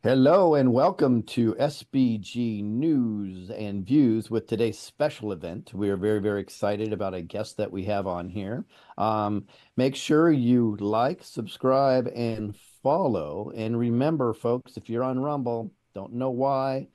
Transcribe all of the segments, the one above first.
Hello and welcome to SBG News and Views with today's special event. We are very, very excited about a guest that we have on here. Make sure you like, subscribe, and follow. And remember, folks, if you're on Rumble, don't know why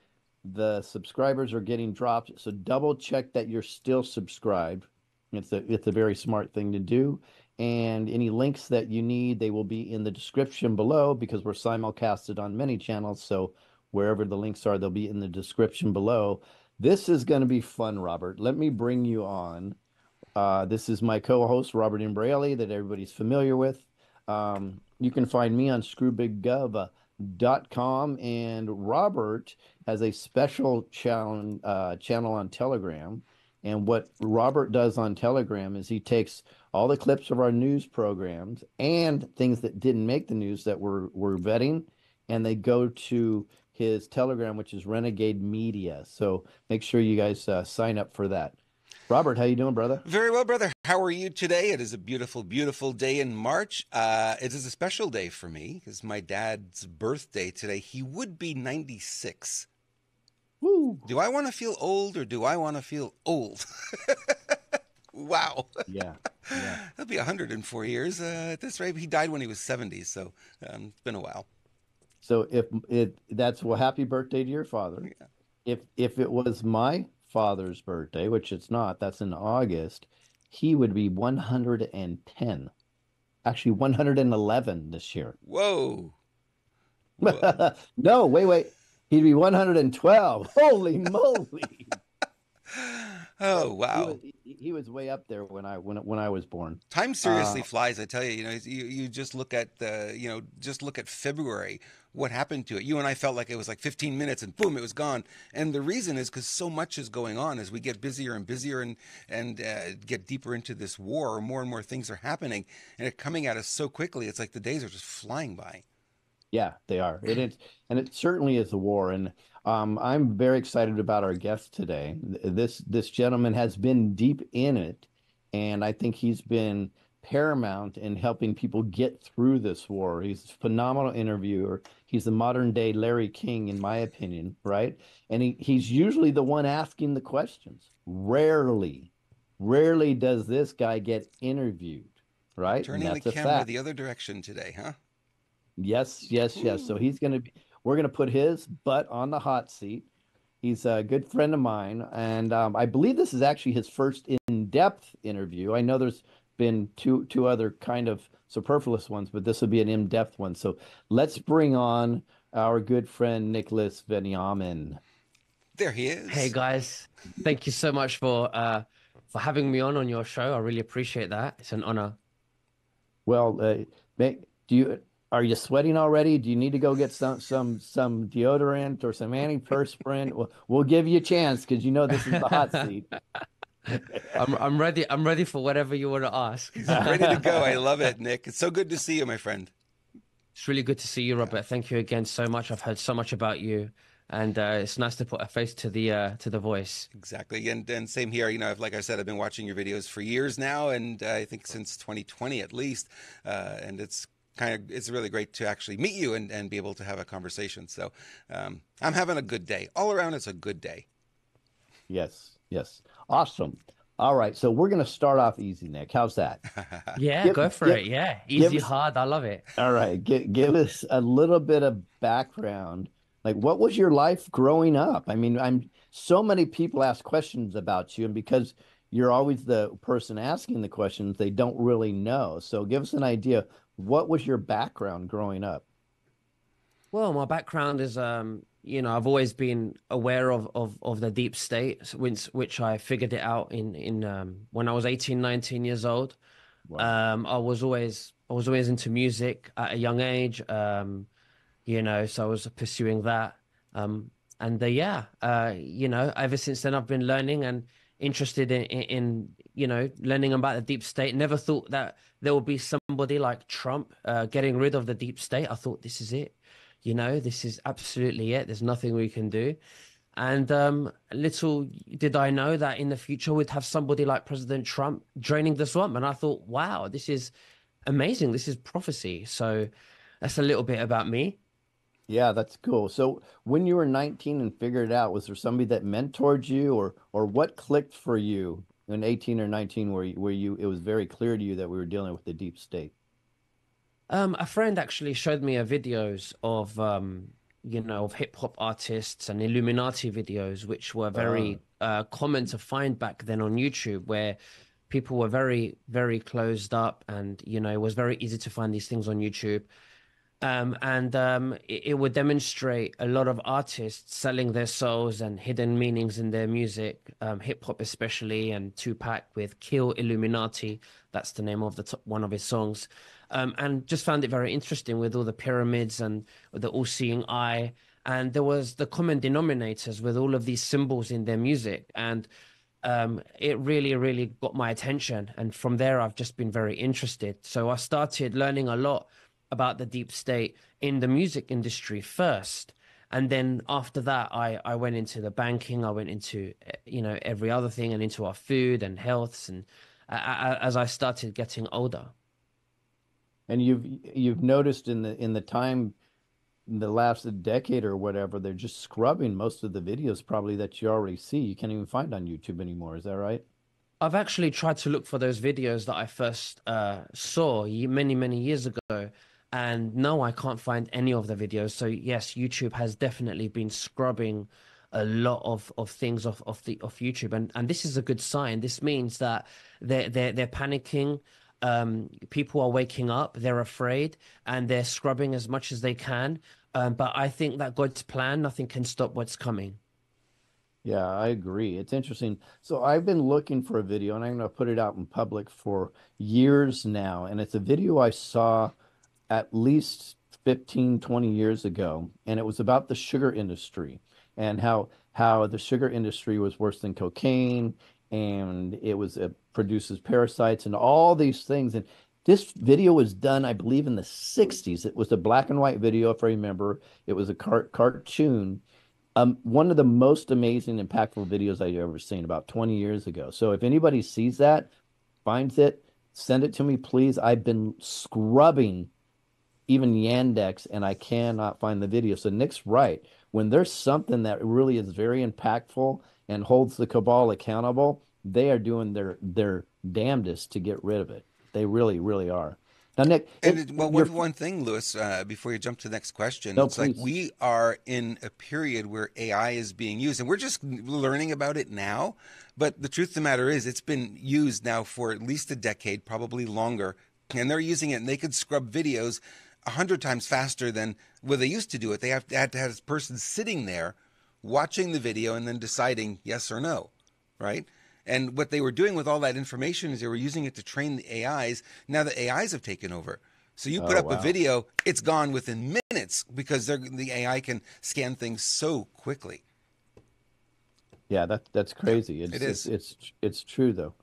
the subscribers are getting dropped. So double check that you're still subscribed. It's a very smart thing to do. And any links that you need, they will be in the description below because we're simulcasted on many channels. So wherever the links are, they'll be in the description below. This is going to be fun, Robert. Let me bring you on. This is my co-host, Robert Imbriale, that everybody's familiar with. You can find me on screwbiggov.com, and Robert has a special channel on Telegram. And what Robert does on Telegram is he takes all the clips of our news programs and things that didn't make the news that we're vetting, and they go to his Telegram, which is Renegade Media. So make sure you guys sign up for that. Robert, how you doing, brother? Very well, brother. How are you today? It is a beautiful, beautiful day in March. It is a special day for me. It's my dad's birthday today. He would be 96. Woo! Do I want to feel old or do I want to feel old? Wow. Yeah, yeah. He'll be 104 years at this rate. He died when he was 70, so it's been a while. So if it that's well, happy birthday to your father. Yeah. If it was my father's birthday, which it's not, that's in August, he would be 110. Actually, 111 this year. Whoa. Whoa. No, wait. He'd be 112. Holy moly. Oh, So he wow. was he was way up there when I was born. Time seriously Uh flies. I tell you, you just look at just look at February. What happened to it? You and I felt like it was like 15 minutes, and boom, it was gone. And the reason is because so much is going on as we get busier and busier, and get deeper into this war. More and more things are happening, and it's coming at us so quickly. It's like the days are just flying by. Yeah, they are. And it certainly is a war. And I'm very excited about our guest today. This gentleman has been deep in it, and I think he's been paramount in helping people get through this war. He's a phenomenal interviewer. He's the modern day Larry King, in my opinion, right? And he's usually the one asking the questions. Rarely does this guy get interviewed, right? And Turning the that's a camera fact. the other direction today, huh? Yes. So we're gonna put his butt on the hot seat. He's a good friend of mine, and I believe this is actually his first in-depth interview. I know there's been two other kind of superfluous ones, but this will be an in-depth one. So let's bring on our good friend Nicholas Veniamin. There he Hey is. guys, thank you so much for having me on your show. I really appreciate that. It's an honor. Well, do you are you sweating already? Do you need to go get some deodorant or some antiperspirant? We'll give you a chance because you know this is the hot seat. I'm ready. I'm ready for whatever you want to ask. He's ready to go. I love it, Nick. It's so good to see you, my friend. It's really good to see you, Yeah. Robert. Thank you again so much. I've heard so much about you, and it's nice to put a face to the voice. Exactly. And same here. Like I said, I've been watching your videos for years now, and I think since 2020 at least. And it's really great to actually meet you and be able to have a conversation. So I'm having a good day. All around, it's a good day. Yes. Awesome. All right, so we're gonna start off easy, Nick. How's that? Yeah, Give go for give it. Yeah, give easy, us hard. I love it. all right. Give us a little bit of background. Like, what was your life growing up? I mean, I'm so many people ask questions about you, and because you're always the person asking the questions, they don't really know. So give us an idea. What was your background growing up? Well, my background is, I've always been aware of the deep state, which I figured it out in when I was 18, 19 years old. Wow. I was always into music at a young age. So I was pursuing that. And yeah, ever since then I've been learning and interested in learning about the deep state. Never thought that there would be somebody like Trump getting rid of the deep state. I thought this is it. This is absolutely it. There's nothing we can do. And little did I know that in the future we'd have somebody like President Trump draining the swamp. And I thought, wow, this is amazing. This is prophecy. So that's a little bit about me. Yeah, that's cool. So when you were 19 and figured it out, was there somebody that mentored you or what clicked for you in 18 or 19 where you it was very clear to you that we were dealing with the deep state? A friend actually showed me a videos of of hip hop artists and Illuminati videos, which were Uh, very common to find back then on YouTube, where people were very, very closed up, and it was very easy to find these things on YouTube. And it would demonstrate a lot of artists selling their souls and hidden meanings in their music, hip hop especially, and Tupac with Kill Illuminati. That's the name of the top, one of his songs. And just found it very interesting with all the pyramids and the all-seeing eye. And there was the common denominators with all of these symbols in their music. And it really, really got my attention. And from there, I've just been very interested. So I started learning a lot about the deep state in the music industry first. And then after that, I went into the banking, I went into, every other thing and into our food and healths. And as I started getting older. and you've noticed in the time in the last decade or whatever, they're just scrubbing most of the videos probably that you already see. You can't even find on YouTube anymore. Is that right? I've actually tried to look for those videos that I first saw many, many years ago, and no, I can't find any of the videos. So yes, YouTube has definitely been scrubbing a lot of things off YouTube, and this is a good sign. This means that they're panicking. People are waking up. They're afraid, and they're scrubbing as much as they can. But I think that God's plan, nothing can stop what's coming. Yeah, I agree. It's interesting. So I've been looking for a video and I'm going to put it out in public for years now. And it's a video I saw at least 15, 20 years ago. And it was about the sugar industry and how the sugar industry was worse than cocaine and it produces parasites and all these things. And this video was done, I believe, in the 60s. It was a black and white video, if I remember. It was a cartoon, one of the most amazing, impactful videos I've ever seen about 20 years ago. So if anybody sees that, finds it, send it to me, please. I've been scrubbing even Yandex and I cannot find the video. So Nick's right. When there's something that really is very impactful and holds the cabal accountable, they are doing their damnedest to get rid of it. They really, really are. Now, Nick, Well, you're one thing, Lewis, before you jump to the next question, no, it's like please. we are in a period where AI is being used, and we're just learning about it now. But the truth of the matter is, it's been used now for at least a decade, probably longer, and they're using it, and they could scrub videos 100 times faster than well they used to do it. Had to have a person sitting there watching the video and then deciding yes or no, right? And what they were doing with all that information is they were using it to train the AIs. Now the AIs have taken over. So you put Oh, up a wow. video, it's gone within minutes because the AI can scan things so quickly. Yeah, that's Yeah, crazy. it It's it's is. it's it's true though.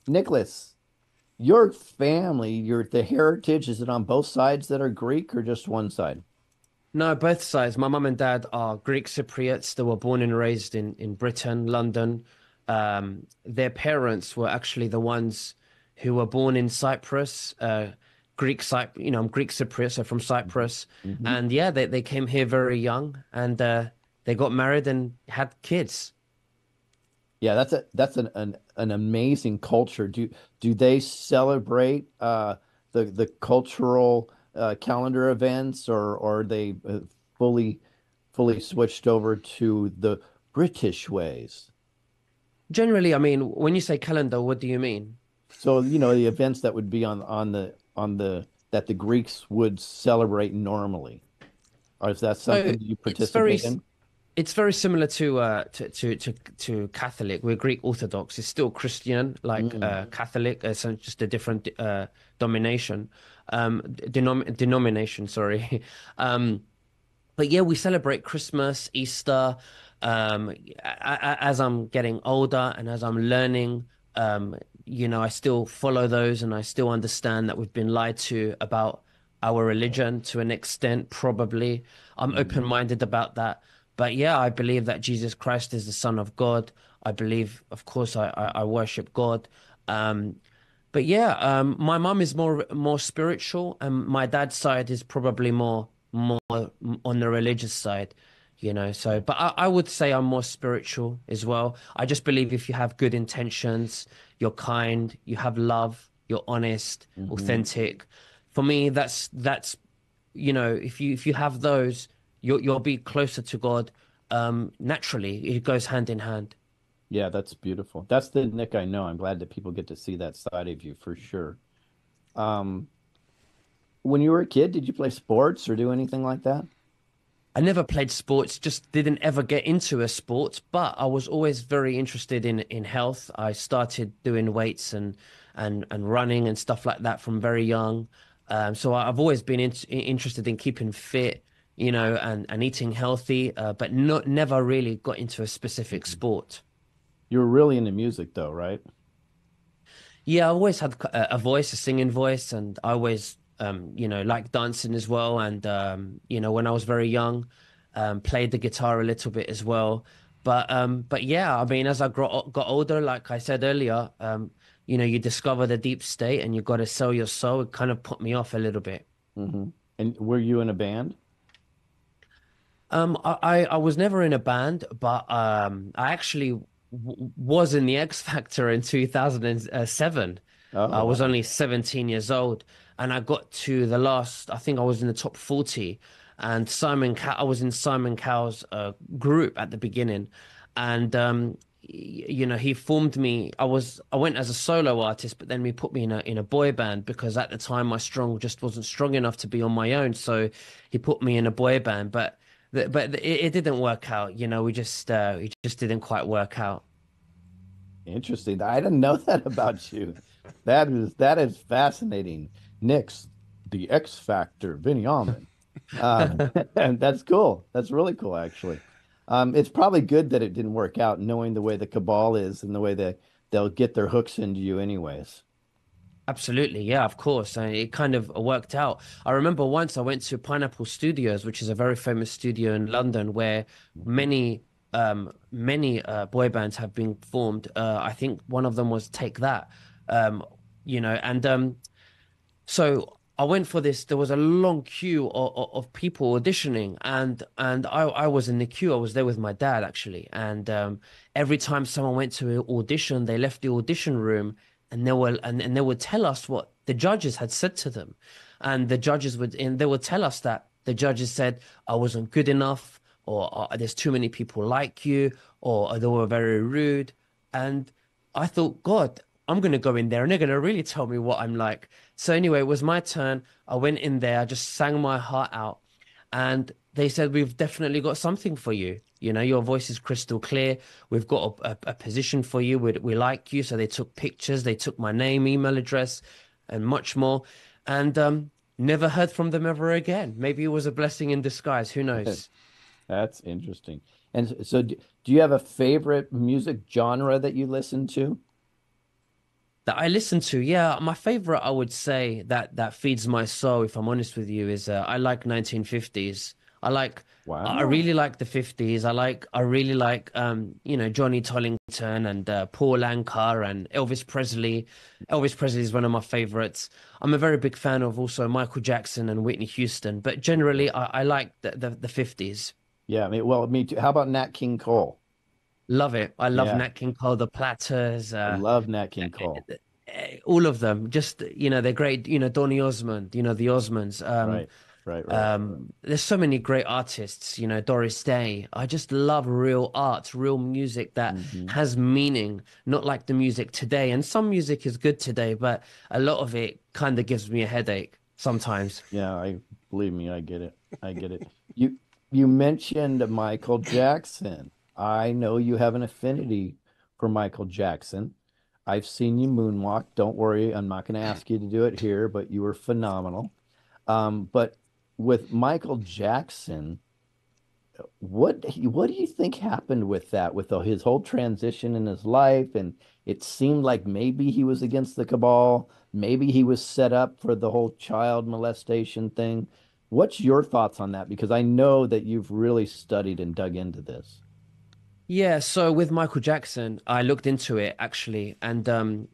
Nicholas, your family, the heritage, is it on both sides that are Greek or just one side? No, both sides. My mum and dad are Greek Cypriots. They were born and raised in Britain, London. Their parents were actually the ones who were born in Cyprus, I'm Greek Cypriot, so from Mhm. Cyprus. Mhm. And yeah, they came here very young and they got married and had kids. Yeah, that's an amazing culture. Do they celebrate the cultural calendar events or are they fully fully switched over to the British ways? Generally, I mean, when you say calendar, what do you mean? So, the events that would be on the that the Greeks would celebrate normally. Or is that So something you it's very participate in? It's very similar to Catholic. We're Greek Orthodox. It's still Christian, like Mm. Catholic. It's just a different domination, denomination. Sorry. Um, but yeah, we celebrate Christmas, Easter. As I'm getting older and as I'm learning, um, I still follow those and I still understand that we've been lied to about our religion to an extent, probably. I'm Mhm. open-minded about that. But yeah, I believe that Jesus Christ is the Son of God. I believe, of course, I worship God. Um, but yeah, my mum is more spiritual, and my dad's side is probably more on the religious side, you know. So, but I would say I'm more spiritual as well. I just believe if you have good intentions, you're kind, you have love, you're honest, Hmm. authentic. For me, that's if you have those, you'll be closer to God. Naturally, it goes hand in hand. Yeah, that's beautiful. That's the Nick I know. I'm glad that people get to see that side of you for sure. Um, when you were a kid, did you play sports or do anything like that? I never played sports, just didn't ever get into a sport, but I was always very interested in health. I started doing weights and running and stuff like that from very young. So I've always been interested in keeping fit, and eating healthy, but not never really got into a specific Mhm. sport. You were really into music though, right? Yeah, I always had a voice, a singing voice, and I always, liked dancing as well. And when I was very young, played the guitar a little bit as well. But yeah, I mean, as I got older, like I said earlier, you discover the deep state, and you got to sell your soul. It kind of put me off a little bit. Hmm. And were you in a band? I was never in a band, but I actually was in the X Factor in 2007. Oh, I was wow. only 17 years old, and I got to the last. I think I was in the top 40, and I was in Simon Cowell's group at the beginning, and he formed me. I went as a solo artist, but then he put me in a boy band because at the time my strong just wasn't strong enough to be on my own, so he put me in a boy band, but it didn't work out. We just didn't quite work out. Interesting. I didn't know that about you. That is fascinating. Nick's the X Factor, Veniamin. And that's cool. That's really cool, actually. It's probably good that it didn't work out, knowing the way the cabal is and the way that they'll get their hooks into you anyways. Absolutely, yeah, of course. And it kind of worked out. I remember once I went to Pineapple Studios, which is a very famous studio in London, where Mhm. many boy bands have been formed. I think one of them was Take That. Um, and So I went for this. There was a long queue of people auditioning, and I was in the queue. I was there with my dad actually, and every time someone went to an audition, they left the audition room, and they would tell us what the judges had said to them, and they would tell us that the judges said I wasn't good enough, or there's too many people like you, or they were very rude, and I thought, God, I'm gonna go in there and they're gonna really tell me what I'm like. So anyway, it was my turn. I went in there, I just sang my heart out, and they said, "We've definitely got something for you. Your voice is crystal clear. We've got a position for you. We like you." So they took pictures, they took my name, email address, and much more, and never heard from them ever again. Maybe it was a blessing in disguise. Who knows? That's interesting. And so, do you have a favorite music genre that you listen to? That I listen to, yeah, my favorite, I would say that feeds my soul, if I'm honest with you, is I like 1950s. I like, I Wow. really like the 50s. I really like, Johnny Tollington and Paul Anka and Elvis Presley. Elvis Presley is one of my favorites. I'm a very big fan of also Michael Jackson and Whitney Houston, but generally, I like the 50s. Yeah, I mean, well, me too. How about Nat King Cole? Love it. I love Yeah, Nat King Cole, the Platters. I love Nat King Cole. All of them. Just, they're great. Donny Osmond, the Osmonds. Right, right, right. There's so many great artists, Doris Day. I just love real art, real music that Hmm. has meaning, not like the music today. And some music is good today, but a lot of it kind of gives me a headache sometimes. Yeah, I believe me, I get it. I get it. You mentioned Michael Jackson. I know you have an affinity for Michael Jackson. I've seen you moonwalk. Don't worry, I'm not going to ask you to do it here, but you were phenomenal. But with Michael Jackson, what do you think happened with that, with his whole transition in his life? And it seemed like maybe he was against the cabal, maybe he was set up for the whole child molestation thing. What's your thoughts on that? Because I know that you've really studied and dug into this. Yeah, so with Michael Jackson, I looked into it actually, and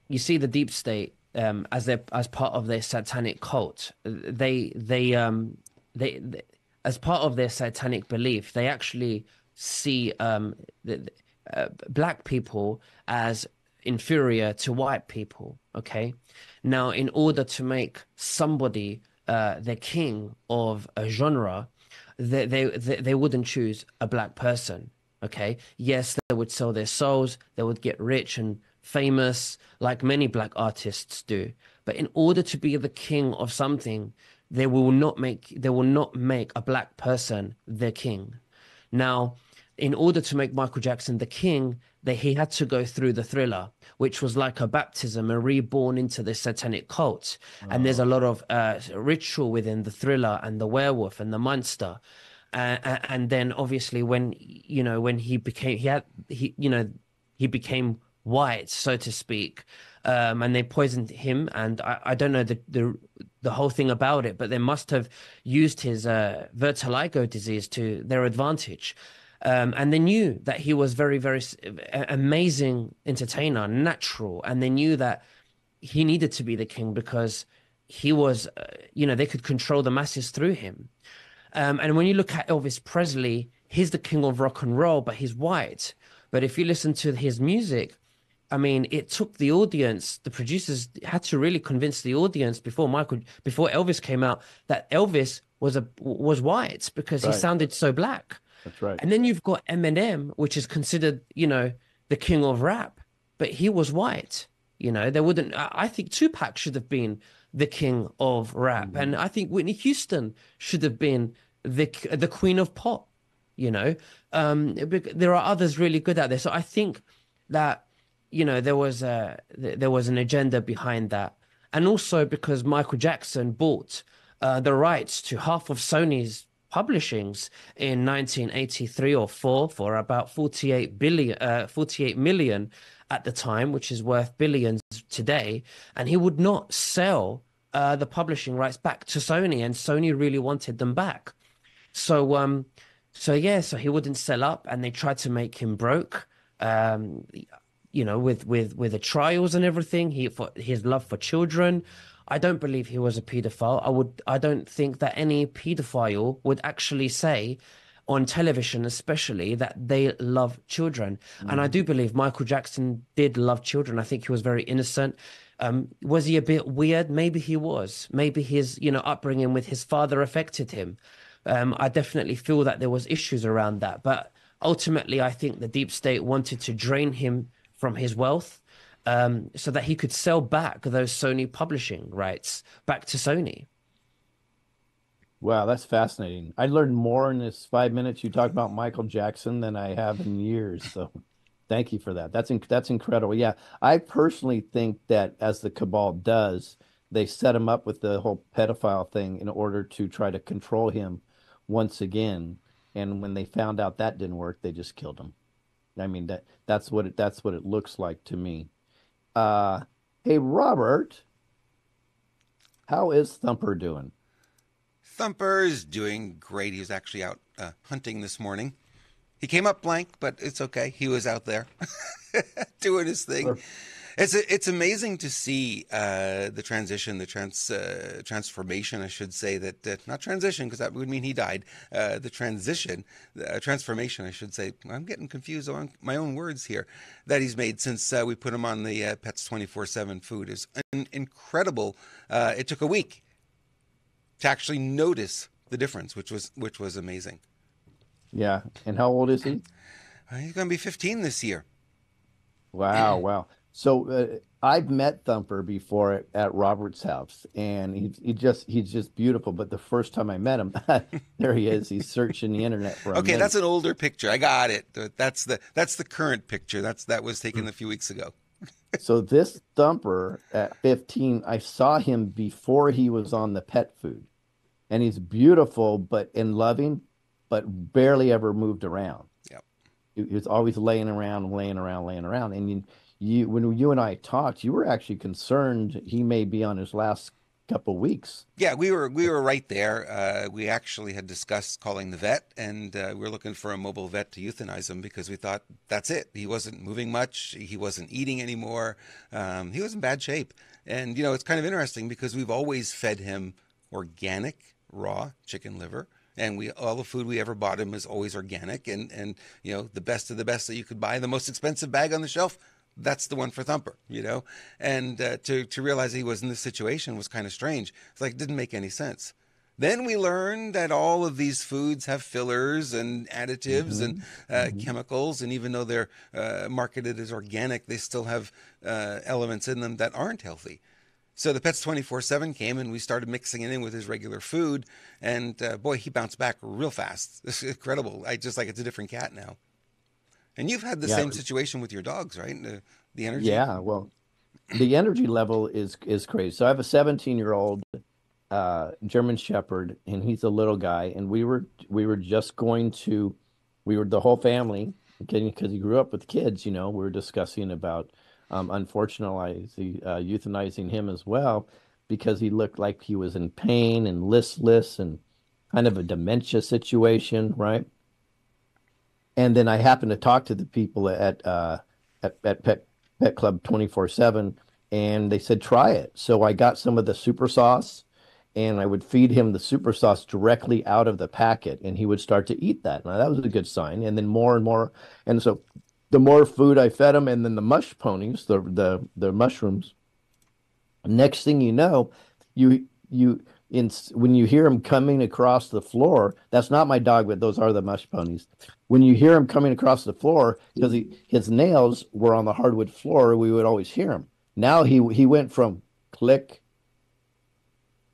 you see the deep state as part of their satanic cult. They they as part of their satanic belief, they actually see black people as inferior to white people. Okay. Now, in order to make somebody the king of a genre, they wouldn't choose a black person. Okay. Yes, they would sell their souls, they would get rich and famous, like many black artists do. But in order to be the king of something, they will not make a black person their king. Now, in order to make Michael Jackson the king, he had to go through the Thriller, which was like a baptism, a reborn into the satanic cult. And there's Oh, a lot of ritual within the Thriller and the werewolf and the monster. And then obviously when he became he became white, so to speak, and they poisoned him. And I don't know the whole thing about it, but they must have used his vertigo disease to their advantage. And they knew that he was very, very amazing entertainer, natural, and they knew that he needed to be the king because he was, they could control the masses through him. And when you look at Elvis Presley, he's the king of rock and roll, but he's white. But if you listen to his music, I mean, it took the audience, the producers had to really convince the audience before Elvis came out that Elvis was white because he right. sounded so black. That's right. And then you've got Eminem, which is considered, the king of rap, but he was white. They wouldn't. I think Tupac should have been the king of rap, Mhm. and I think Whitney Houston should have been the queen of pop. There are others really good out there. So I think that there was an agenda behind that, and also because Michael Jackson bought the rights to half of Sony's publishings in 1983 or 4 for about 48 million at the time, which is worth billions today. And he would not sell the publishing rights back to Sony, and Sony really wanted them back. So so he wouldn't sell up, and they tried to make him broke. Um, with the trials and everything, for his love for children. I don't believe he was a pedophile. I don't think that any pedophile would actually say on television, especially, that they love children. And I Mhm. do believe Michael Jackson did love children. I think he was very innocent. Was he a bit weird? Maybe he was. Maybe his, upbringing with his father affected him. I definitely feel that there was issues around that, but ultimately, I think the deep state wanted to drain him from his wealth, so that he could sell back those Sony publishing rights back to Sony. Wow, that's fascinating. I learned more in this 5 minutes you talked about Michael Jackson than I have in years. So thank you for that. That's incredible. Yeah, I personally think that as the cabal does, they set him up with the whole pedophile thing in order to try to control him once again. And when they found out that didn't work, they just killed him. I mean that's what it looks like to me. Uh, hey Robert, how is Thumper doing? Thumper's doing great. He was actually out hunting this morning. He came up blank, but it's okay. He was out there doing his thing. Or- It's amazing to see the transition, the transformation, I should say, that not transition because that would mean he died. The transition, transformation, I should say. I'm getting confused on my own words here that he's made since we put him on the Pets 24/7 food is incredible. It took a week to actually notice the difference, which was amazing. Yeah. And how old is he? He's going to be 15 this year. Wow, wow. So I've met Thumper before at Robert's house, and he's just beautiful. But the first time I met him, there he is. He's searching the internet for a Okay, minute. that's an older picture. I got it. That's the current picture. That was taken a few weeks ago. So this Thumper at 15, I saw him before he was on the pet food, and he's beautiful, but and loving, but barely ever moved around. Yep. He was always laying around, laying around, laying around. And when you and I talked, you were actually concerned he may be on his last couple weeks. Yeah, we were right there. We actually had discussed calling the vet, and we were looking for a mobile vet to euthanize him because we thought that's it. He wasn't moving much. He wasn't eating anymore. He was in bad shape. And it's kind of interesting because we've always fed him organic raw chicken liver. And all the food we ever bought him is always organic and the best of the best that you could buy. The most expensive bag on the shelf, that's the one for Thumper. And to realize he was in this situation was kind of strange. It's like, it didn't make any sense. Then we learned that all of these foods have fillers and additives and chemicals, and even though they're marketed as organic, they still have elements in them that aren't healthy. So the Pets 24/7 came, and we started mixing it in with his regular food, and boy, he bounced back real fast. It's incredible. I just like, it's a different cat now. And you've had the Yeah, same situation with your dogs, right? The energy. yeah. Well, the energy level is crazy. So I have a 17-year-old German Shepherd, and he's a little guy, and we were just going to, we were the whole family, because he grew up with kids, we were discussing about unfortunately euthanizing him as well, because he looked like he was in pain and listless and kind of a dementia situation, right? And then I happened to talk to the people at Pet Club 24/7, and they said try it. So I got some of the super sauce, and I would feed him the super sauce directly out of the packet, and he would start to eat that. Now that was a good sign. And then more and more, and so the more food I fed him, and then the mush ponies, the mushrooms. Next thing you know, you when you hear him coming across the floor, that's not my dog, but those are the mush ponies. When you hear him coming across the floor, because his nails were on the hardwood floor, we would always hear him. Now he went from click,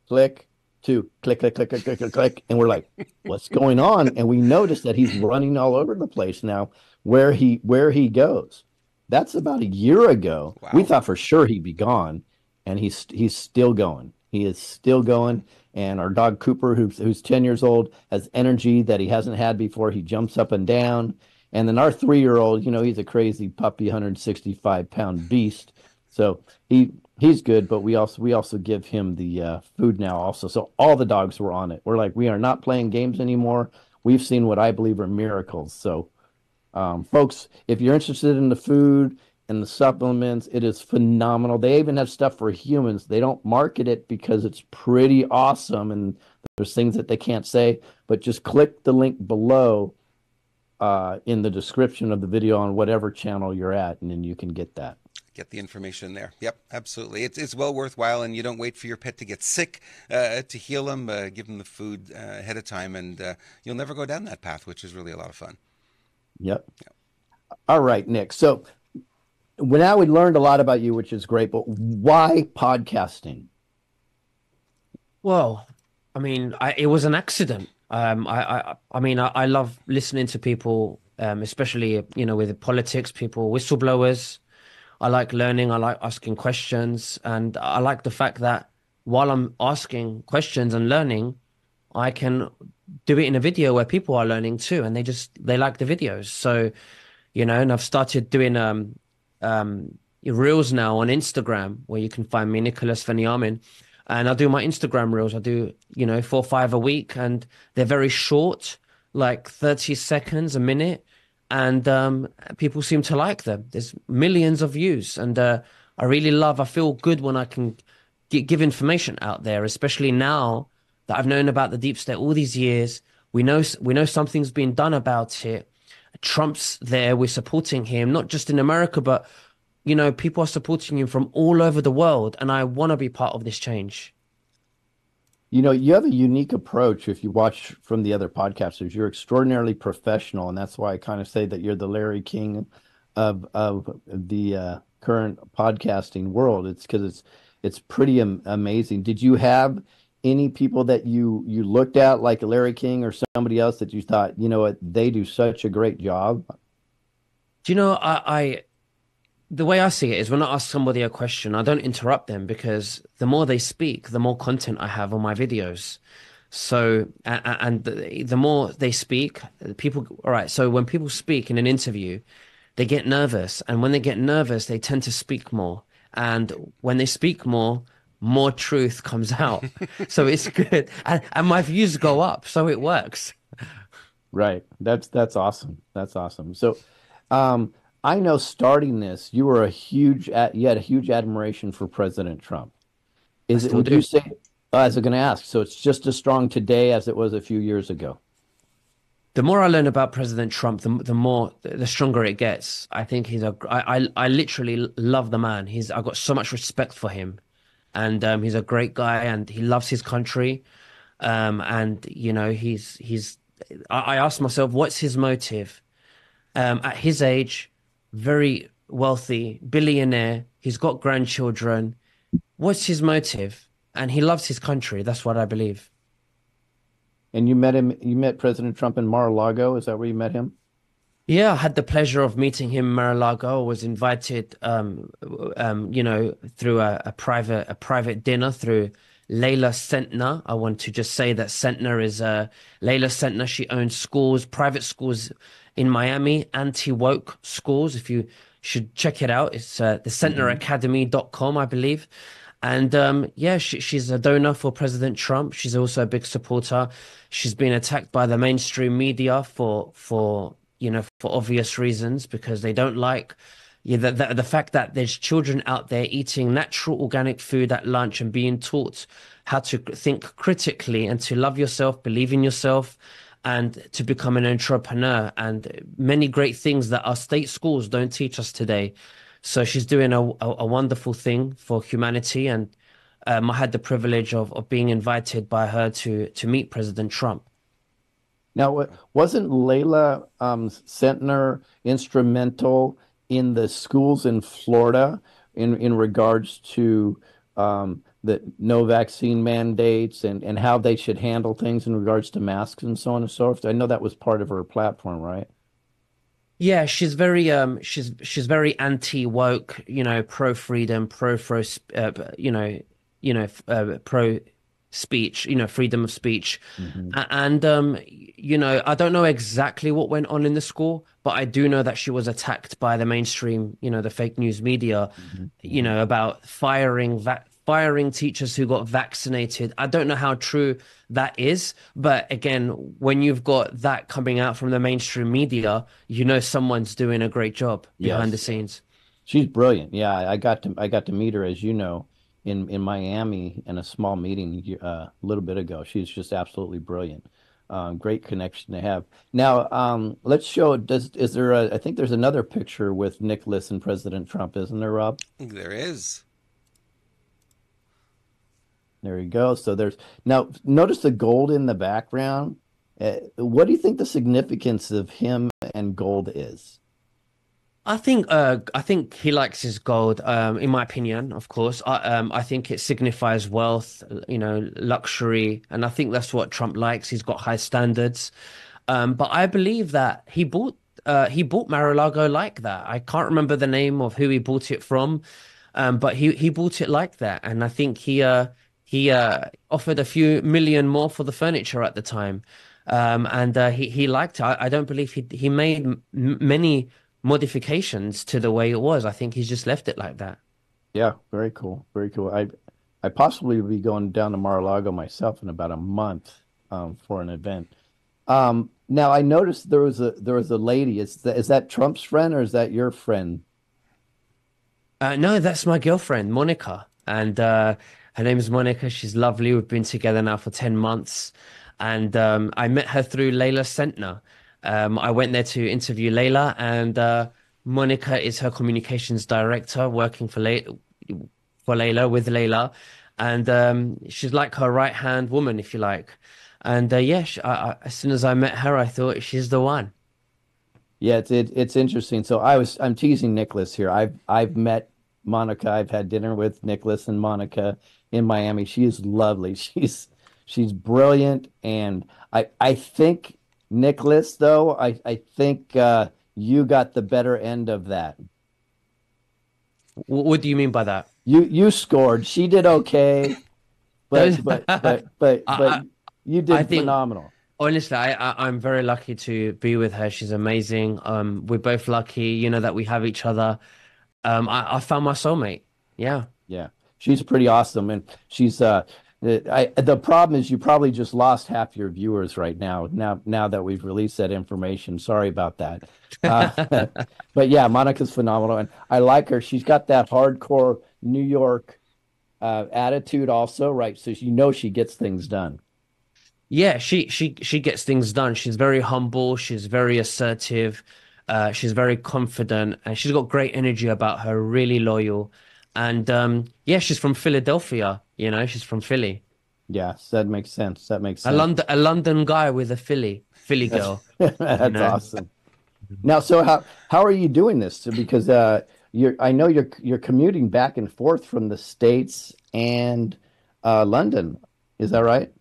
click to click, click, click, click, click, click, click, and we're like, what's going on? And we noticed that he's running all over the place now, where he goes. That's about a year ago. We Wow. thought for sure he'd be gone, and he's still going. He is still going. And our dog Cooper, who's 10 years old, has energy that he hasn't had before. He jumps up and down. And then our 3-year-old, he's a crazy puppy, 165-pound beast. So he's good, but we also give him the food now also. So all the dogs were on it. We're like, we are not playing games anymore. We've seen what I believe are miracles. So folks, if you're interested in the food and the supplements, it is phenomenal. They even have stuff for humans. They don't market it because it's pretty awesome, and there's things that they can't say, but just click the link below in the description of the video on whatever channel you're at, and then you can get that. Get the information there. Yep, absolutely. It's well worthwhile, and you don't wait for your pet to get sick to heal them. Give them the food ahead of time, and you'll never go down that path, which is really a lot of fun. Yep. All right, Nick. So now we learned a lot about you, which is great, but why podcasting? Well, I mean, it was an accident. I mean, I love listening to people, especially, with politics, people, whistleblowers. I like learning. I like asking questions. And I like the fact that while I'm asking questions and learning, I can do it in a video where people are learning too. And they like the videos. So, and I've started doing reels now on Instagram where you can find me, Nicholas Veniamin. And I do my Instagram reels. I do, 4 or 5 a week, and they're very short, like 30 seconds, a minute. And people seem to like them. There's millions of views. And I feel good when I can give information out there, especially now that I've known about the deep state all these years. We know something's been done about it. Trump's there. We're supporting him, not just in America, but people are supporting him from all over the world, and I want to be part of this change. You have a unique approach if you watch from the other podcasters. You're extraordinarily professional, and that's why I kind of say that you're the Larry King of the current podcasting world. It's because it's pretty amazing. Did you have any people that you looked at like Larry King or somebody else that you thought, what, they do such a great job? Do you know, the way I see it is when I ask somebody a question, I don't interrupt them because the more they speak, the more content I have on my videos. So, and the more they speak, people, all right. So when people speak in an interview, they get nervous. And when they get nervous, they tend to speak more. And when they speak more truth comes out. So it's good. And my views go up. So it works. Right. That's awesome. That's awesome. So, I know starting this, you had a huge admiration for President Trump. I Is it, still would you do. say, I was going to ask. So it's just as strong today as it was a few years ago. The more I learn about President Trump, the stronger it gets. I think I literally love the man. I've got so much respect for him, and he's a great guy, and he loves his country. And you know, I asked myself, what's his motive? At his age, very wealthy, billionaire, he's got grandchildren. What's his motive? And he loves his country. That's what I believe. And you met him, you met President Trump in Mar-a-Lago. Is that where you met him? Yeah, I had the pleasure of meeting him in Mar-a-Lago. I was invited, through a private dinner through Layla Sentner. I want to just say that Sentner is Layla Sentner. She owns schools, private schools in Miami, anti-woke schools. If you should check it out, it's the Hmm. centneracademy.com, I believe. And yeah, she's a donor for President Trump. She's also a big supporter. She's been attacked by the mainstream media for obvious reasons because they don't like the fact that there's children out there eating natural organic food at lunch and being taught how to think critically and to love yourself, believe in yourself, and to become an entrepreneur and many great things that our state schools don't teach us today. So she's doing a wonderful thing for humanity, and I had the privilege of being invited by her to meet President Trump. Now, wasn't Layla Sentner instrumental in the schools in Florida in regards to the no vaccine mandates and how they should handle things in regards to masks and so on and so forth? I know that was part of her platform, right? Yeah, she's very anti-woke, pro freedom, pro speech, freedom of speech. Hmm. And I don't know exactly what went on in the school, but I do know that she was attacked by the mainstream, the fake news media, Hmm. Hmm. about firing teachers who got vaccinated. I don't know how true that is, but again, when you've got that coming out from the mainstream media, someone's doing a great job behind the Yes. scenes. She's brilliant. Yeah, I got to meet her, as you know, in Miami in a small meeting a little bit ago. She's just absolutely brilliant. Great connection to have. Now, let's show. Is there I think there's another picture with Nicholas and President Trump, isn't there, Rob? There is. There you go. So there's now notice the gold in the background. What do you think the significance of him and gold is? I think he likes his gold, in my opinion, of course. I think it signifies wealth, luxury, and I think that's what Trump likes. He's got high standards. But I believe that he bought Mar-a-Lago like that. I can't remember the name of who he bought it from, but he bought it like that, and I think he offered a few million more for the furniture at the time, and he liked it. I don't believe he made many modifications to the way it was. I think he's just left it like that. Yeah, very cool. Very cool. I possibly will be going down to Mar-a-Lago myself in about a month for an event. Now I noticed there was a lady. Is that Trump's friend or is that your friend? No, that's my girlfriend, Monica. And her name is Monica. She's lovely. We've been together now for 10 months. And I met her through Layla Sentner. I went there to interview Layla, and Monica is her communications director working for Layla, with Layla. And she's like her right-hand woman, if you like. And yeah, as soon as I met her, I thought she's the one. Yeah, it's interesting. So I'm teasing Nicholas here. I've met Monica. I've had dinner with Nicholas and Monica in Miami. She is lovely. She's brilliant, and I think Nicholas though. I think you got the better end of that. What do you mean by that? You scored. She did okay, Those, but I, you I did think phenomenal. honestly, I'm very lucky to be with her. She's amazing. We're both lucky, that we have each other. I found my soulmate. Yeah. Yeah, she's pretty awesome, and she's the problem is you probably just lost half your viewers right now. Now that we've released that information, sorry about that. Uh, but yeah, Monica's phenomenal, and I like her. She's got that hardcore New York. attitude also, right? So you know she gets things done. Yeah, she gets things done. She's very humble, she's very assertive, she's very confident, and she's got great energy about her, really loyal. And yeah, she's from Philadelphia, she's from Philly. Yes, that makes sense. That makes sense. A London guy with a Philly That's girl, you that's know. awesome. Now, so how are you doing this? So because I know you're commuting back and forth from the States and London. Is that right?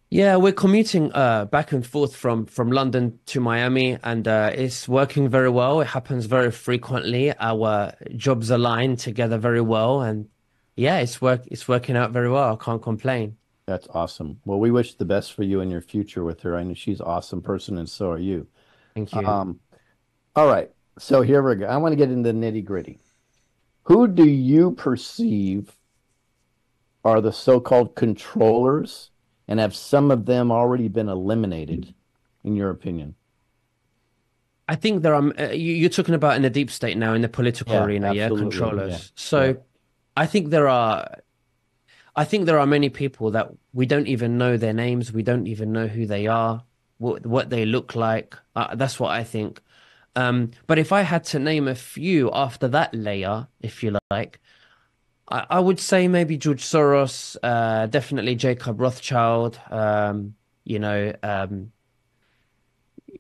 Yeah, we're commuting back and forth from London to Miami, and it's working very well. It happens very frequently. Our jobs align together very well, and yeah, it's working out very well. I can't complain. That's awesome. Well, we wish the best for you in your future with her. I know she's an awesome person, and so are you. Thank you. Um, all right. So here we go. I want to get into the nitty-gritty. Who do you perceive are the so-called controllers, and have some of them already been eliminated, in your opinion? I think there are you're talking about in the deep state now in the political Yeah, arena, yeah, absolutely. Yeah. controllers. Yeah. So I think there are I think there are many people that we don't even know their names, we don't even know who they are, what they look like. That's what I think. But if I had to name a few after that layer, if you like, I would say maybe George Soros, definitely Jacob Rothschild, you know,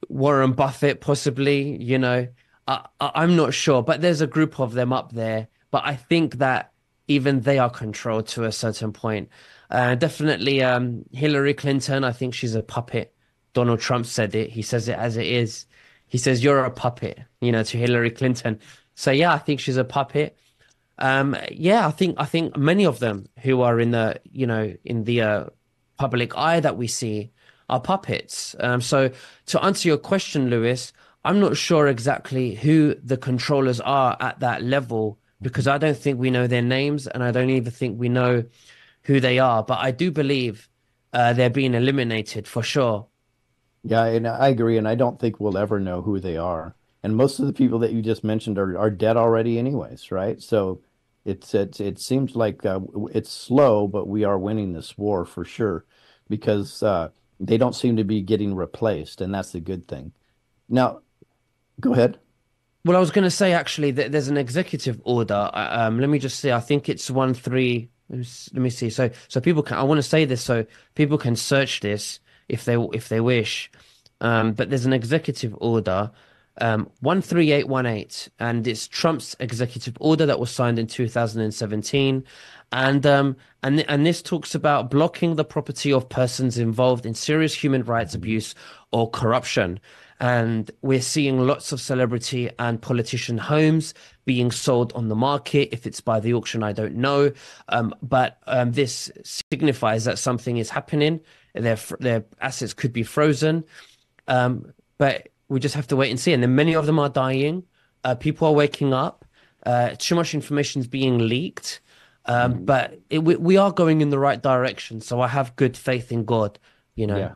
Warren Buffett, possibly, I'm not sure, but there's a group of them up there. But I think that even they are controlled to a certain point. Definitely, Hillary Clinton, I think she's a puppet. Donald Trump said it. He says it as it is. He says, "You're a puppet," to Hillary Clinton. So yeah, I think she's a puppet. Yeah, I think many of them who are in the public eye that we see are puppets. So to answer your question, Lewis, I'm not sure exactly who the controllers are at that level because I don't think we know their names and I don't even think we know who they are. But I do believe they're being eliminated for sure. Yeah, and I agree, and I don't think we'll ever know who they are. And most of the people that you just mentioned are dead already, anyways, right? So it seems like it's slow, but we are winning this war for sure because they don't seem to be getting replaced, and that's the good thing. Now, go ahead. Well, I was going to say actually that there's an executive order. Let me just see. I think it's 1 3. Let me see. So people can. I want to say this so people can search this if they wish. But there's an executive order, 13818, and it's Trump's executive order that was signed in 2017, and this talks about blocking the property of persons involved in serious human rights abuse or corruption. And we're seeing lots of celebrity and politician homes being sold on the market. If it's by the auction, I don't know. But this signifies that something is happening. Their assets could be frozen. But we just have to wait and see. And then many of them are dying. People are waking up. Too much information is being leaked. Mhm. But we are going in the right direction. So I have good faith in God, you know. Yeah,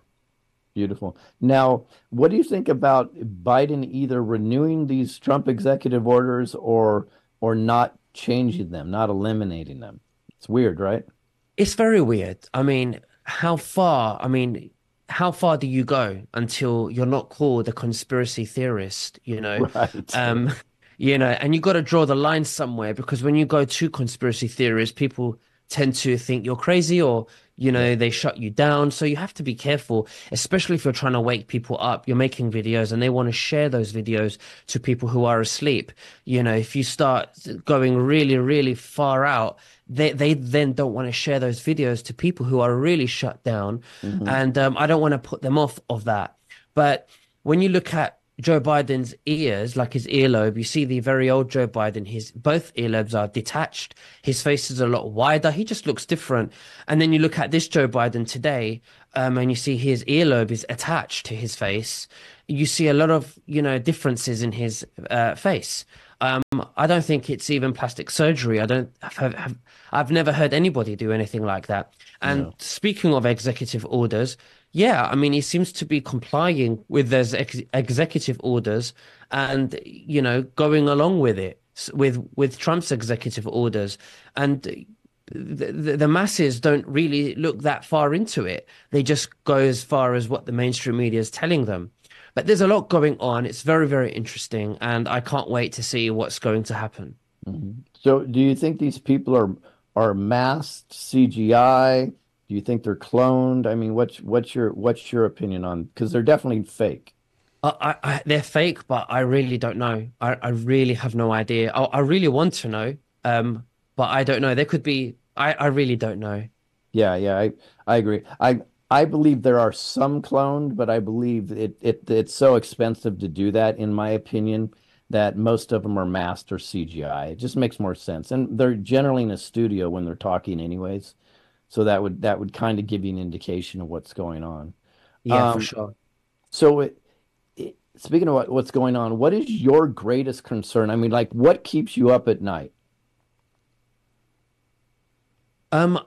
beautiful. Now, what do you think about Biden either renewing these Trump executive orders or not changing them, not eliminating them? It's weird, right? It's very weird. How far do you go until you're not called a conspiracy theorist, you know? Right. Um, and you got to draw the line somewhere because when you go to conspiracy theories, people tend to think you're crazy or, Yeah. they shut you down. So you have to be careful, especially if you're trying to wake people up. You're making videos and they want to share those videos to people who are asleep. If you start going really, really far out, they then don't want to share those videos to people who are really shut down. Hmm. And I don't want to put them off of that. But when you look at Joe Biden's ears, like his earlobe, you see the very old Joe Biden, his both earlobes are detached. His face is a lot wider. He just looks different. And then you look at this Joe Biden today, and you see his earlobe is attached to his face. You see a lot of, differences in his face. I don't think it's even plastic surgery. I don't I've never heard anybody do anything like that. And No. speaking of executive orders, yeah, I mean, he seems to be complying with those executive orders and, going along with it with Trump's executive orders. And the masses don't really look that far into it. They just go as far as what the mainstream media is telling them. But there's a lot going on. It's very, very interesting, and I can't wait to see what's going to happen. Mhm. So, do you think these people are masked CGI? Do you think they're cloned? I mean, what's your opinion on? Because they're definitely fake. They're fake, but I really don't know. I really have no idea. I really want to know, but I don't know. There could be. I really don't know. Yeah, yeah, I agree. I believe there are some cloned, but I believe it's so expensive to do that, in my opinion, that most of them are masked or CGI. It just makes more sense. And they're generally in a studio when they're talking anyways. So that would kind of give you an indication of what's going on. Yeah, for Um, sure. so speaking of what's going on, what is your greatest concern? I mean, like what keeps you up at night? Um,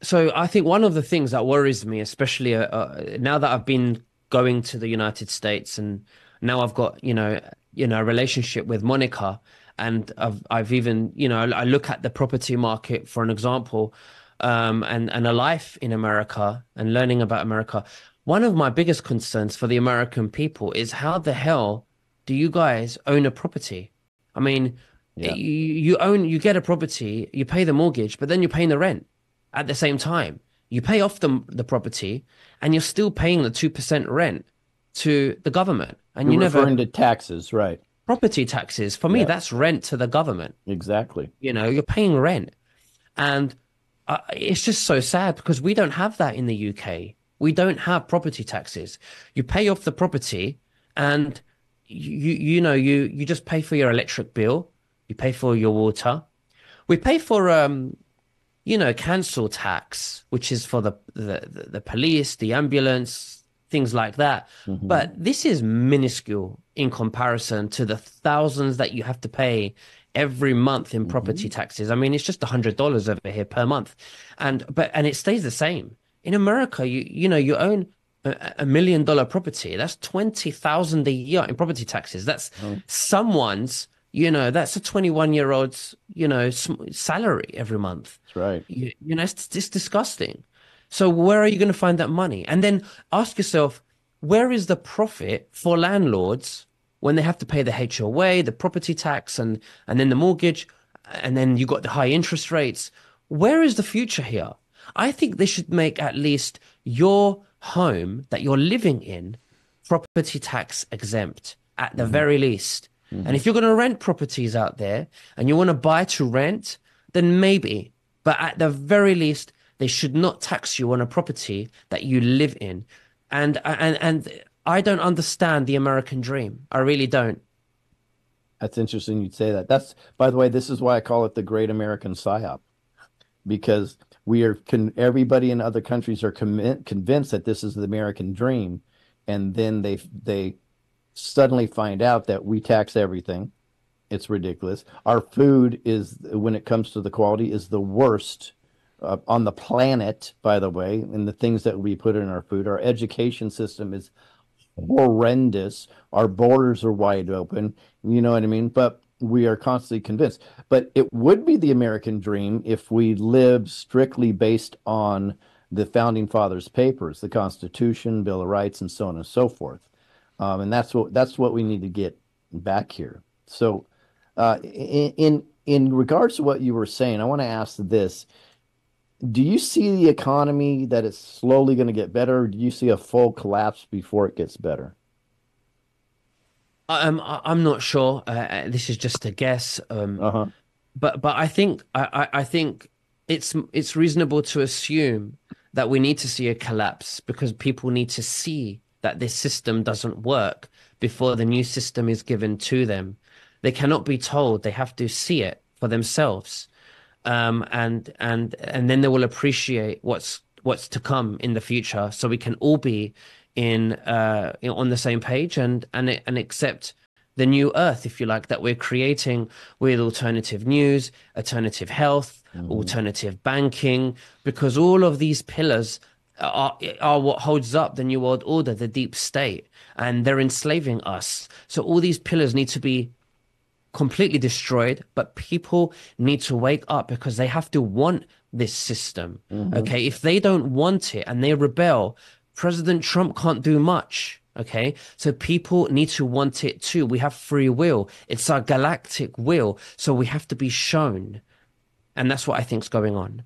So I think one of the things that worries me, especially now that I've been going to the United States and now I've got, a relationship with Monica, and I've even, I look at the property market for an example, and a life in America and learning about America. One of my biggest concerns for the American people is how the hell do you guys own a property? I mean, Yeah. you get a property, you pay the mortgage, but then you're paying the rent at the same time. You pay off the property and you're still paying the 2% rent to the government. And You're you never referring to taxes, right? property taxes. For me, Yeah, that's rent to the government. exactly. You're paying rent. And it's just so sad because we don't have that in the UK. We don't have property taxes. You pay off the property and you just pay for your electric bill, you pay for your water. We pay for council tax, which is for the police, the ambulance, things like that. Hmm. But this is minuscule in comparison to the thousands that you have to pay every month in property Hmm. taxes. I mean, it's just $100 over here per month, and it stays the same. In America, you own $1 million property. That's 20,000 a year in property taxes. That's Oh, someone's, that's a 21-year-old's, salary every month. that's right. It's disgusting. So where are you going to find that money? And then ask yourself, where is the profit for landlords when they have to pay the HOA, the property tax, and then the mortgage, and then you got the high interest rates? Where is the future here? I think they should make at least your home that you're living in property tax exempt at the Hmm. very least. And Hmm. if you're going to rent properties out there and you want to buy to rent, then maybe. But at the very least, they should not tax you on a property that you live in. And I don't understand the American dream. I really don't. That's interesting you'd say that. By the way, this is why I call it the Great American PSYOP, because everybody in other countries are convinced that this is the American dream, and then they suddenly find out that we tax everything. It's ridiculous. Our food is, when it comes to the quality, is the worst on the planet, by the way, and the things that we put in our food. Our education system is horrendous. Our borders are wide open. You know what I mean? But we are constantly convinced. But it would be the American dream if we lived strictly based on the founding fathers' papers, the Constitution, Bill of Rights, and so on and so forth. And that's what we need to get back here. So, in regards to what you were saying, I want to ask this: do you see the economy that it's slowly going to get better, or do you see a full collapse before it gets better? I'm not sure. This is just a guess. Uh-huh. But I think it's reasonable to assume that we need to see a collapse because people need to see that this system doesn't work before the new system is given to them. They cannot be told, they have to see it for themselves. And then they will appreciate what's to come in the future, so we can all be on the same page and accept the new earth, if you like, that we're creating with alternative news, alternative health, Hmm. alternative banking, because all of these pillars are what holds up the new world order, the deep state, and they're enslaving us. So all these pillars need to be completely destroyed, but people need to wake up because they have to want this system. Hmm. Okay. If they don't want it and they rebel, President Trump can't do much. Okay. So people need to want it too. We have free will. It's our galactic will. So we have to be shown. And that's what I think's going on.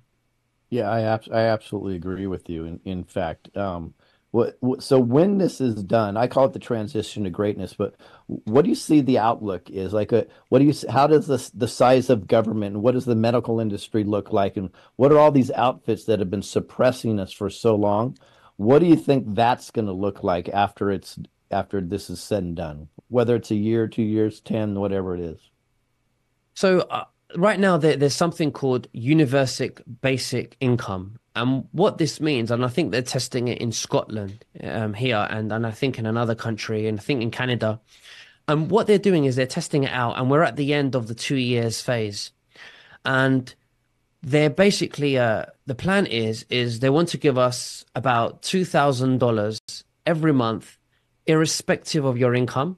Yeah, I absolutely agree with you. In fact, so when this is done, I call it the transition to greatness. But what do you see the outlook is like? What do you how does the size of government and what does the medical industry look like? And what are all these outfits that have been suppressing us for so long? What do you think that's going to look like after this is said and done? Whether it's a year, 2 years, 10, whatever it is. So right now there's something called universal basic income. And what this means, and I think they're testing it in Scotland here, and I think in another country, and I think in Canada. And what they're doing is they're testing it out, and we're at the end of the 2 years phase. And they're basically the plan is they want to give us about $2,000 every month, irrespective of your income,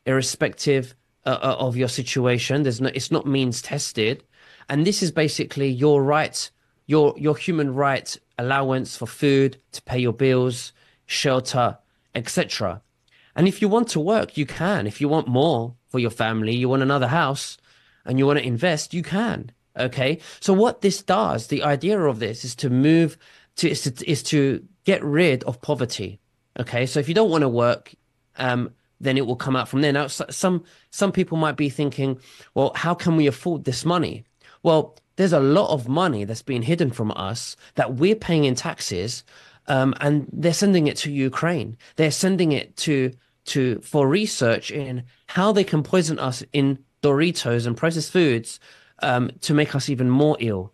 irrespective of your situation. It's not means tested, and this is basically your right, your human right allowance for food to pay your bills, shelter, etc. And if you want to work, you can. If you want more for your family, you want another house, and you want to invest, you can. Okay. So what this does, the idea of this is to move is to get rid of poverty. Okay. So if you don't want to work, then it will come out from there. Now, some people might be thinking, well, how can we afford this money? Well, there's a lot of money that's being hidden from us that we're paying in taxes, and they're sending it to Ukraine. They're sending it to for research in how they can poison us in Doritos and processed foods, to make us even more ill,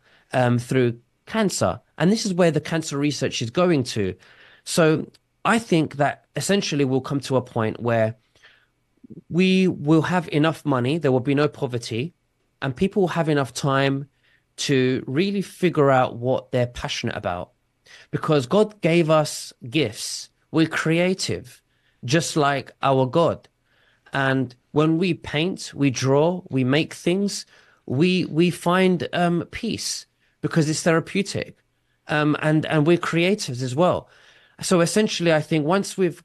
through cancer. And this is where the cancer research is going to. So I think that essentially we'll come to a point where we will have enough money, there will be no poverty, and people will have enough time to really figure out what they're passionate about. Because God gave us gifts. We're creative, just like our God. And when we paint, we draw, we make things, we find peace because it's therapeutic. And we're creatives as well. So essentially, I think once we've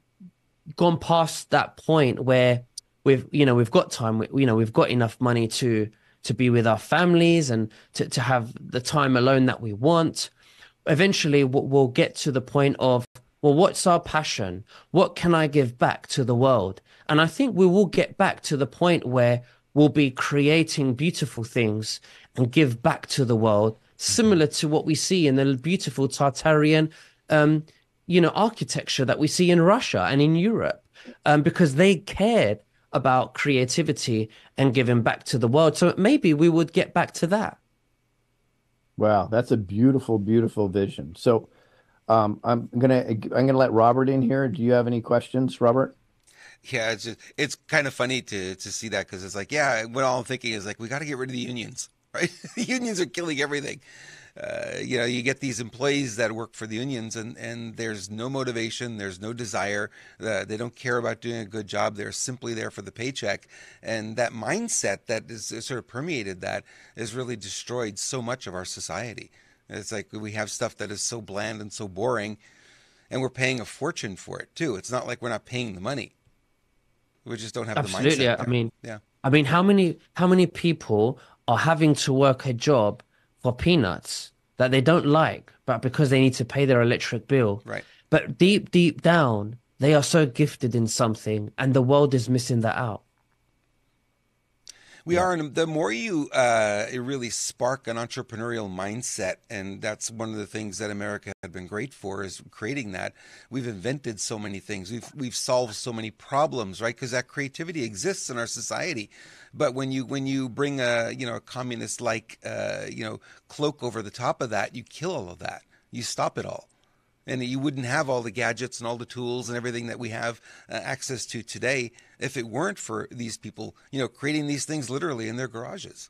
gone past that point where we've got time, we've got enough money to be with our families and to have the time alone that we want, eventually we'll get to the point of, well, what's our passion? What can I give back to the world? And I think we will get back to the point where we'll be creating beautiful things and give back to the world, Mhm. similar to what we see in the beautiful Tartarian, architecture that we see in Russia and in Europe, because they cared about creativity and giving back to the world. So maybe we would get back to that. Wow, that's a beautiful, beautiful vision. So, I'm gonna let Robert in here. Do you have any questions, Robert? Yeah, it's kind of funny to see that because it's like, yeah, what all I'm thinking is like we got to get rid of the unions, right? The unions are killing everything. You get these employees that work for the unions, and there's no motivation, there's no desire. They don't care about doing a good job. They're simply there for the paycheck, and that mindset that is sort of permeated that has really destroyed so much of our society. It's like we have stuff that is so bland and so boring, and we're paying a fortune for it too. It's not like we're not paying the money. We just don't have the Absolutely. mindset I there. mean, Yeah, I mean, how many people are having to work a job for peanuts that they don't like, but because they need to pay their electric bill? right. But deep, deep down, they are so gifted in something, and the world is missing that out. We Yeah. are, and the more you really spark an entrepreneurial mindset, and that's one of the things that America had been great for is creating that. We've invented so many things. We've solved so many problems, right? Because that creativity exists in our society. But when you bring a communist like cloak over the top of that, you kill all of that. You stop it all. And you wouldn't have all the gadgets and all the tools and everything that we have access to today if it weren't for these people, creating these things literally in their garages,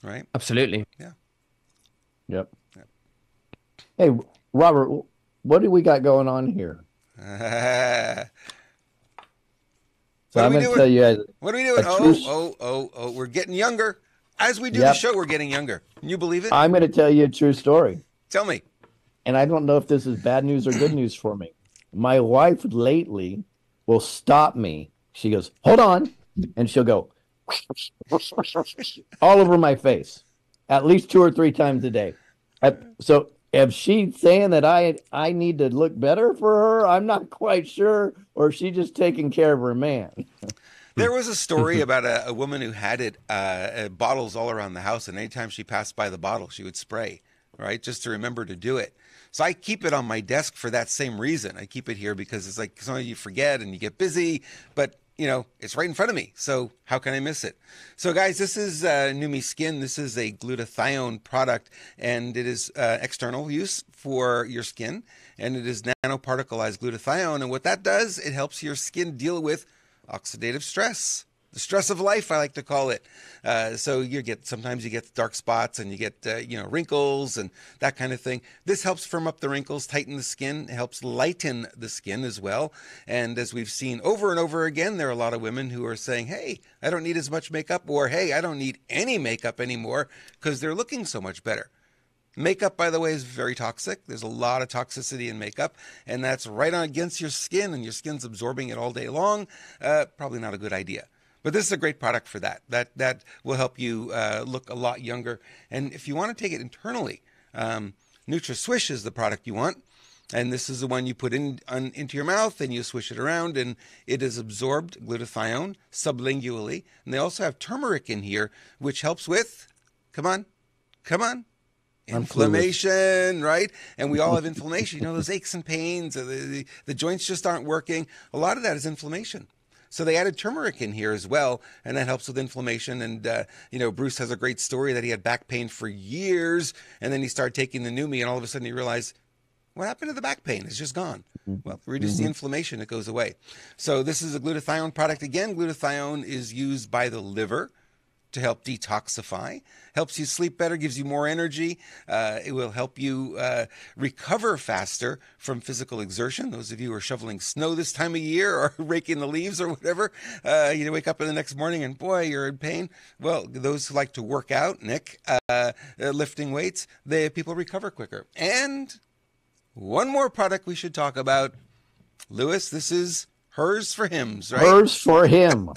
right? Absolutely. Yeah. Yep. Hey, Robert, what do we got going on here? So What are I'm we going to doing? tell you What are we doing? a true. Oh, we're getting younger. As we do the Yep. show, we're getting younger. Can you believe it? I'm going to tell you a true story. Tell me. And I don't know if this is bad news or good news for me. My wife lately will stop me. She goes, "Hold on." And she'll go all over my face at least 2 or 3 times a day. So if she's saying that I need to look better for her, I'm not quite sure, or is she just taking care of her man? There was a story about a woman who had bottles all around the house, and anytime she passed by the bottle, she would spray, right? Just to remember to do it. So I keep it on my desk for that same reason. I keep it here because it's like sometimes you forget and you get busy, but it's right in front of me. So how can I miss it? So guys, this is Neumi Skin. This is a glutathione product, and it is external use for your skin, and it is nanoparticleized glutathione. And what that does, it helps your skin deal with oxidative stress, the stress of life, I like to call it. So sometimes you get dark spots and you get wrinkles and that kind of thing. This helps firm up the wrinkles, tighten the skin, helps lighten the skin as well. And as we've seen over and over again, there are a lot of women who are saying, "Hey, I don't need as much makeup," or "Hey, I don't need any makeup anymore," because they're looking so much better. Makeup, by the way, is very toxic. There's a lot of toxicity in makeup, and that's right on against your skin, and your skin's absorbing it all day long. Probably not a good idea. But this is a great product for that. That will help you look a lot younger. And if you want to take it internally, Nutriswish is the product you want. And this is the one you put into your mouth and you swish it around, and it is absorbed glutathione sublingually. And they also have turmeric in here, which helps with, come on, inflammation, right? And we all have inflammation. Those aches and pains, the joints just aren't working. A lot of that is inflammation. So they added turmeric in here as well, and that helps with inflammation. And, Bruce has a great story that he had back pain for years, and then he started taking the Neumi, and all of a sudden he realized, what happened to the back pain? It's just gone. Well, reduce the inflammation, it goes away. So this is a glutathione product. Again, glutathione is used by the liver to help detoxify, helps you sleep better, gives you more energy. It will help you recover faster from physical exertion. Those of you who are shoveling snow this time of year or raking the leaves or whatever, you wake up in the next morning and boy, you're in pain. Well, those who like to work out, Nick, lifting weights, people recover quicker. And one more product we should talk about. Lewis, this is Hers for Hims, right? Hers for him.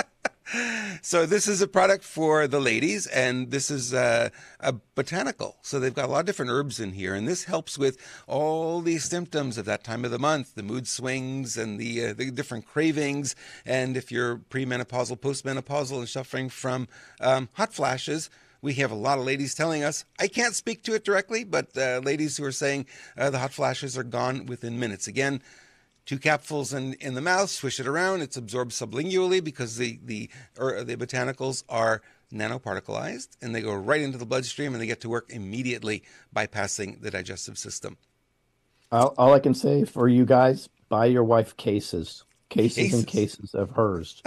So this is a product for the ladies, and this is a botanical. So they've got a lot of different herbs in here, and this helps with all these symptoms of that time of the month, the mood swings and the different cravings. And if you're premenopausal, postmenopausal, and suffering from hot flashes, we have a lot of ladies telling us, I can't speak to it directly, but ladies who are saying the hot flashes are gone within minutes. Again, 2 capsules in the mouth, swish it around. It's absorbed sublingually because the botanicals are nanoparticleized, and they go right into the bloodstream, and they get to work immediately, bypassing the digestive system. All I can say for you guys, buy your wife cases and cases of hers.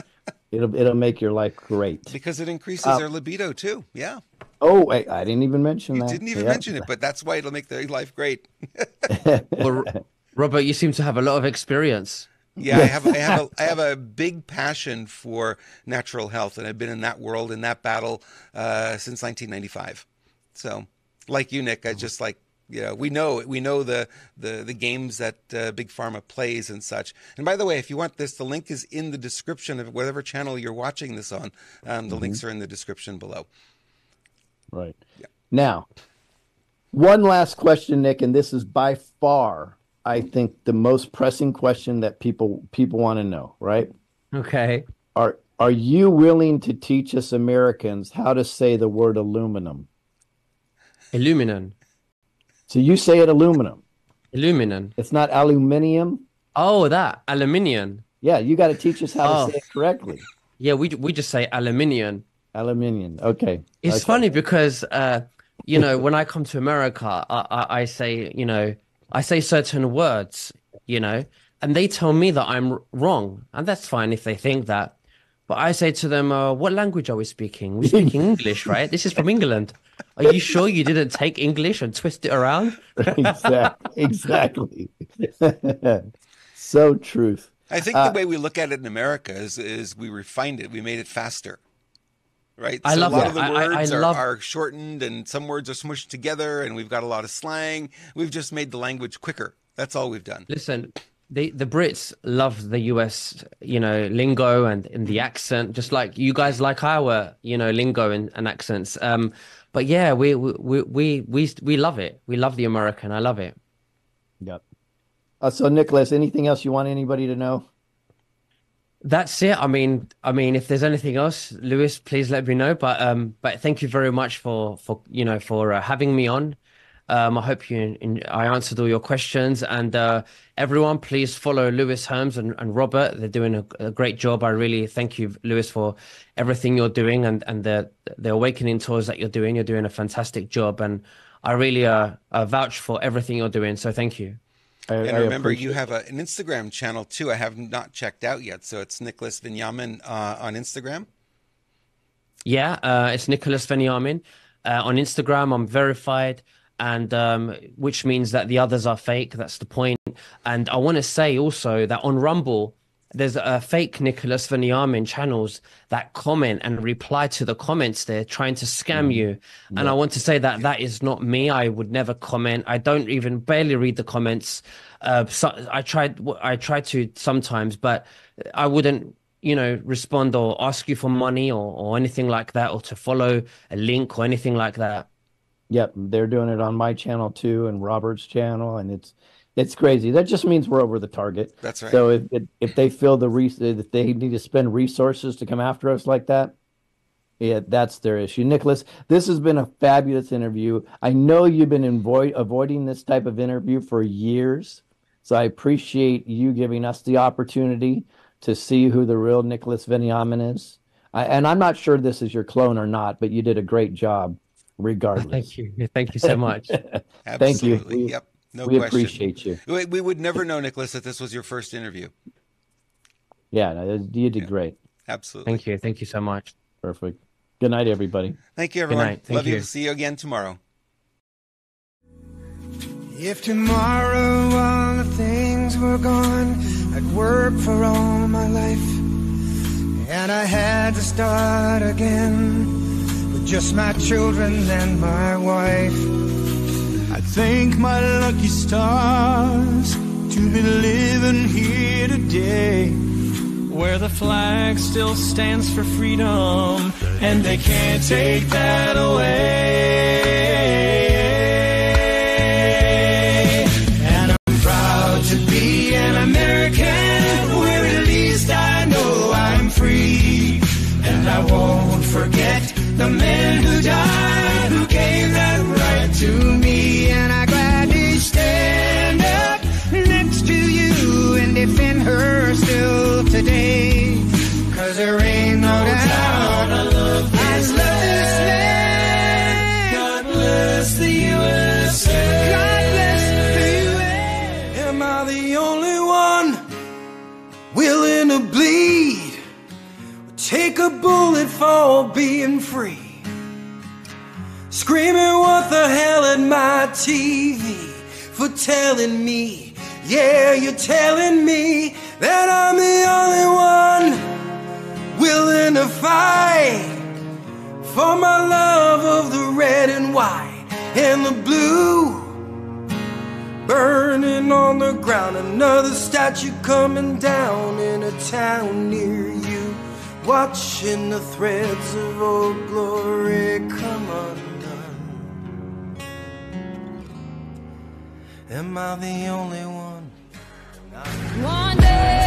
It'll make your life great. Because it increases their libido too. Yeah. Oh, I didn't even mention that. You didn't even mention it, but that's why it'll make their life great. Well, Robert, you seem to have a lot of experience. Yeah, I have a big passion for natural health, and I've been in that world, in that battle, since 1995. So, like you, Nick, I just we know the games that Big Pharma plays and such. And by the way, if you want this, the link is in the description of whatever channel you're watching this on. The links are in the description below. Right. Yeah. Now, one last question, Nick, and this is by far, I think, the most pressing question that people want to know, right? Okay. Are you willing to teach us Americans how to say the word aluminum? Aluminum. So you say it aluminum. Aluminum. It's not aluminium. Oh, that aluminium. Yeah, you got to teach us how to say it correctly. Yeah, we just say aluminium. Aluminium. Okay. It's funny because when I come to America, I say certain words, and they tell me that I'm wrong, and that's fine if they think that. But I say to them, "What language are we speaking? We're speaking English, right? This is from England. Are you sure you didn't take English and twist it around?" Exactly. So truth. I think the way we look at it in America is we refined it. We made it faster. Right. I So a love lot that. of the I words love. are shortened and some words are smushed together and we've got a lot of slang. We've just made the language quicker. That's all we've done. Listen, the Brits love the US, lingo and the accent, just like you guys like our, lingo and accents. But yeah, we love it. We love the American. I love it. Yep. So Nicholas, anything else you want anybody to know? That's it. If there's anything else, Lewis, please let me know. But thank you very much for having me on. I hope I answered all your questions. And everyone, please follow Lewis Herms and Robert. They're doing a great job. I really thank you, Lewis, for everything you're doing and the awakening tours that you're doing. You're doing a fantastic job, and I really vouch for everything you're doing. So thank you. And remember, you have an Instagram channel too. I have not checked out yet. So it's Nicholas Veniamin on Instagram. Yeah, it's Nicholas Veniamin. On Instagram, I'm verified, and which means that the others are fake. That's the point. And I want to say also that on Rumble, there's a fake Nicholas Veniamin channels that comment and reply to the comments. They're trying to scam you. And I want to say that that is not me. I would never comment. I don't even barely read the comments. So I try to sometimes, but I wouldn't, respond or ask you for money or anything like that, or to follow a link or anything like that. Yep, they're doing it on my channel too, and Robert's channel, and it's crazy. That just means we're over the target. That's right. So if they feel that they need to spend resources to come after us like that, yeah, that's their issue. Nicholas, this has been a fabulous interview. I know you've been avoiding this type of interview for years, so I appreciate you giving us the opportunity to see who the real Nicholas Veniamin is. And I'm not sure this is your clone or not, but you did a great job regardless. Thank you. Thank you so much. Thank you. Absolutely. Yep. No We question. appreciate you. We would never know, Nicholas, that this was your first interview. Yeah, no, you did great. Absolutely. Thank you. Thank you so much. Perfect. Good night, everybody. Thank you, everyone. night. Thank Love you. you. See you again tomorrow. If tomorrow all the things were gone, I'd work for all my life, and I had to start again with just my children and my wife. I thank my lucky stars to be living here today, where the flag still stands for freedom, and they can't take that away. And I'm proud to be an American, where at least I know I'm free. And I won't forget the men who died, who gave that right to me. And I gladly stand up next to you and defend her still today. 'Cause there ain't no doubt I love this land. God bless the USA. God bless the USA. Am I the only one willing to bleed? Take a bullet for being free. Screaming what the hell at my TV for telling me, yeah, you're telling me that I'm the only one willing to fight for my love of the red and white and the blue. Burning on the ground, another statue coming down in a town near you. Watching the threads of old glory come undone. Am I the only one? One day